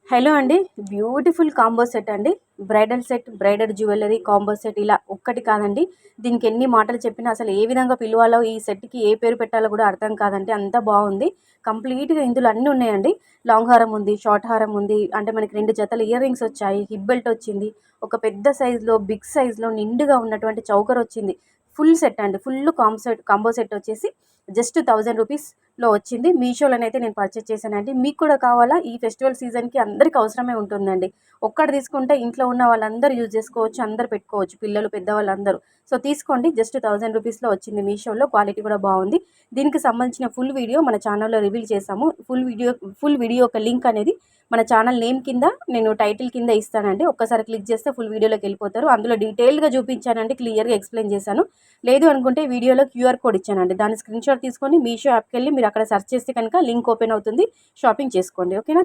Hello అండి. Beautiful combo set అండి. Bridal set, bridal jewellery combo set ఇలా ఒక్కటి కాదండి. దీనికి ఎన్ని మాటలు చెప్పినా అసలు ఏ విధంగా పిలవాలో, ఈ సెట్‌కి ఏ పేరు పెట్టాలో కూడా అర్థం కాదండి. అంత బాగుంది. కంప్లీట్‌గా ఇందులో అన్నీ ఉన్నాయండి. లాంగ్ హారం ఉంది, షార్ట్ హారం ఉంది. అంటే మనకి 2 జతల ఇయర్ రింగ్స్ వచ్చాయి. హిప్ బెల్ట్ వచ్చింది. ఒక పెద్ద సైజులో, బిగ్ సైజులో నిండుగా ఉన్నటువంటి చౌకర్ వచ్చింది. ఫుల్ సెట్ అండి. ఫుల్ కాంబో సెట్ వచ్చేసి జస్ట్ 1000 రూపీస్‌లో వచ్చింది. మీషోలోనైతే నేను పర్చేస్ చేశానండి. మీకు కూడా కావాలా? ఈ ఫెస్టివల్ సీజన్‌కి అందరికి అవసరమే ఉంటుందండి. ఒక్కటి తీసుకుంటే ఇంట్లో ఉన్న వాళ్ళందరూ యూజ్ చేసుకోవచ్చు. అందరూ పెట్టుకోవచ్చు. పిల్లలు, పెద్దవాళ్ళందరూ. సో తీసుకోండి. జస్ట్ 1000 రూపీస్‌లో వచ్చింది మీషోలో. క్వాలిటీ కూడా బాగుంది. దీనికి సంబంధించిన ఫుల్ వీడియో మన ఛానల్‌లో రివీల్ చేశాము. ఫుల్ వీడియో యొక్క లింక్ అనేది మన ఛానల్ నేమ్ కింద నేను టైటిల్ కింద ఇస్తానండి. ఒక్కసారి క్లిక్ చేస్తే ఫుల్ వీడియోలోకి వెళ్ళిపోతారు. అందులో డీటెయిల్‌గా చూపించానండి. క్లియర్‌గా ఎక్స్‌ప్లెయిన్ చేశాను. లేదు అనుకుంటే వీడియోలో క్యూఆర్ కోడ్ ఇచ్చానండి. దాన్ని స్క్రీన్‌షాట్ తీసుకొని మీషో యాప్‌కి వెళ్ళి మీరు అక్కడ సెర్చ్ చేస్తే కనుక లింక్ ఓపెన్ అవుతుంది. షాపింగ్ చేసుకోండి. ఓకేనా?